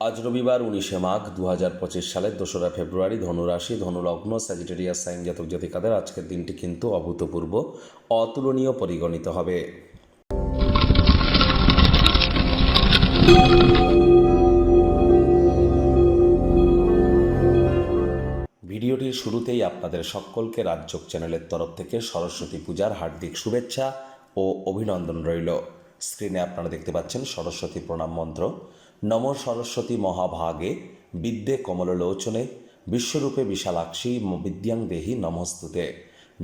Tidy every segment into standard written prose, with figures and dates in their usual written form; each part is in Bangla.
আজ রবিবার 19 মাঘ 2025 সালের 2রা ফেব্রুয়ারি। ধনুরাশি, ধনুলগ্ন, স্যাজিটেরিয়াস সাইন জাতক জাতিকাদের আজকের দিনটি কিন্তু অভূতপূর্ব, অতুলনীয় পরিগণিত হবে। ভিডিওটির শুরুতেই আপনাদের সকলকে রাজযোগ চ্যানেলের তরফ থেকে সরস্বতী পূজার হার্দিক শুভেচ্ছা ও অভিনন্দন রইল। স্ক্রিনে আপনারা দেখতে পাচ্ছেন সরস্বতী প্রণাম মন্ত্র। নম সরস্বতী মহাভাগে বিদ্যে কমললোচনে বিশ্বরূপে বিশালাক্ষী বিদ্যাং দেহি নমস্তুতে।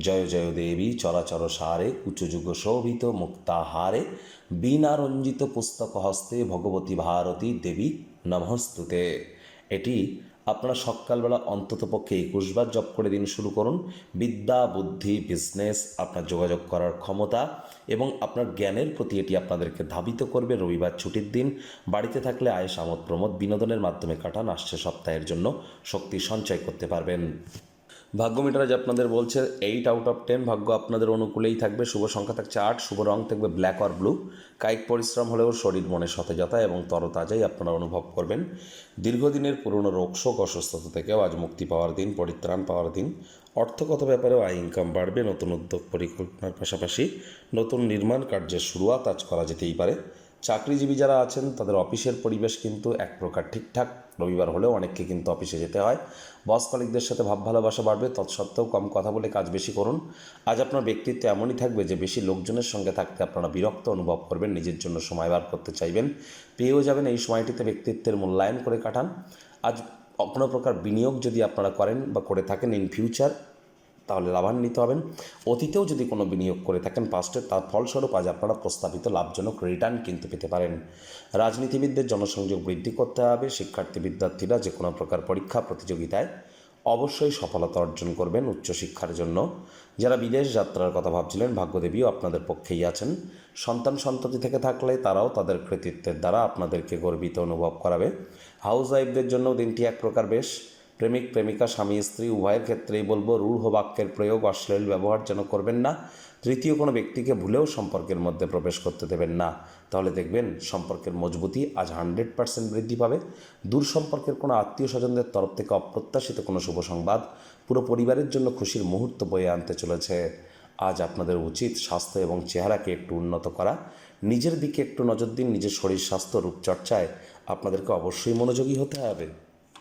জয় জয় দেবী চরাচর সারে উচ্চযুগ শোভিত মুক্তাহারে বীণারঞ্জিত পুস্তক হস্তে ভগবতী ভারতী দেবী নমস্তুতে। এটি আপনারা সকালবেলা অন্ততপক্ষে 21 বার জপ করে দিন শুরু করুন। বিদ্যা, বুদ্ধি, বিজনেস, আপনার যোগাযোগ করার ক্ষমতা এবং আপনার জ্ঞানের প্রতি এটি আপনাদেরকে ধাবিত করবে। রবিবার ছুটির দিন, বাড়িতে থাকলে আয়েশ আমোদ প্রমোদ বিনোদনের মাধ্যমে কাটান। আসছে সপ্তাহের জন্য শক্তি সঞ্চয় করতে পারবেন। ভাগ্য মিটার আজ আপনাদের বলছে 8 আউট অফ 10, ভাগ্য আপনাদের অনুকূলেই থাকবে। শুভ সংখ্যা থাকছে 8, শুভ রং থাকবে ব্ল্যাক অর ব্লু। কায়িক পরিশ্রম হলেও শরীর মনে সতেজতা এবং তরতাজাই আপনারা অনুভব করবেন। দীর্ঘদিনের পুরনো রোগশোক অসুস্থতা থেকেও আজ মুক্তি পাওয়ার দিন, পরিত্রাণ পাওয়ার দিন। অর্থগত ব্যাপারেও আয় ইনকাম বাড়বে। নতুন উদ্যোগ পরিকল্পনার পাশাপাশি নতুন নির্মাণ কার্যের শুরুয়াত আজ করা যেতেই পারে। চাকরিজীবী যারা আছেন তাদের অফিসের পরিবেশ কিন্তু এক প্রকার ঠিকঠাক। রবিবার হলেও অনেককে কিন্তু অফিসে যেতে হয়। বস কলিগদের সাথে ভাব ভালোবাসা বাড়বে, তৎসত্ত্বেও কম কথা বলে কাজ বেশি করুন। আজ আপনার ব্যক্তিত্ব এমনই থাকবে যে বেশি লোকজনের সঙ্গে থাকতে আপনারা বিরক্ত অনুভব করবেন, নিজের জন্য সময় বার করতে চাইবেন, পেয়েও যাবেন। এই সময়টিতে ব্যক্তিত্বের মূল্যায়ন করে কাটান। আজ কোনো প্রকার বিনিয়োগ যদি আপনারা করেন বা করে থাকেন ইন ফিউচার, তাহলে লাভান্বিত হবেন। অতীতেও যদি কোনো বিনিয়োগ করে থাকেন পাস্টে, তার ফলস্বরূপ আজ আপনারা প্রস্তাবিত লাভজনক রিটার্ন কিন্তু পেতে পারেন। রাজনীতিবিদদের জনসংযোগ বৃদ্ধি করতে হবে। শিক্ষার্থী বিদ্যার্থীরা যে কোনো প্রকার পরীক্ষা প্রতিযোগিতায় অবশ্যই সফলতা অর্জন করবেন উচ্চশিক্ষার জন্য। যারা বিদেশ যাত্রার কথা ভাবছিলেন, ভাগ্যদেবীও আপনাদের পক্ষেই আছেন। সন্তান সন্ততি থেকে থাকলে তারাও তাদের কৃতিত্বের দ্বারা আপনাদেরকে গর্বিত অনুভব করাবে। হাউস ওয়াইফদের জন্য দিনটি এক প্রকার বেশ। প্রেমিক প্রেমিকা, স্বামী স্ত্রী উভয়ের ক্ষেত্রেই বলবো রূঢ় বাক্যের প্রয়োগ, অশ্লীল ব্যবহার যেন করবেন না। তৃতীয় কোনো ব্যক্তিকে ভুলেও সম্পর্কের মধ্যে প্রবেশ করতে দেবেন না, তাহলে দেখবেন সম্পর্কের মজবুতি আজ 100% বৃদ্ধি পাবে। দূর সম্পর্কের কোনো আত্মীয় স্বজনদের তরফ থেকে অপ্রত্যাশিত কোনো শুভ সংবাদ পুরো পরিবারের জন্য খুশির মুহূর্ত বয়ে আনতে চলেছে। আজ আপনাদের উচিত স্বাস্থ্য এবং চেহারাকে একটু উন্নত করা। নিজের দিকে একটু নজর দিন। নিজের শরীর স্বাস্থ্য রূপচর্চায় আপনাদেরকে অবশ্যই মনোযোগী হতে হবে।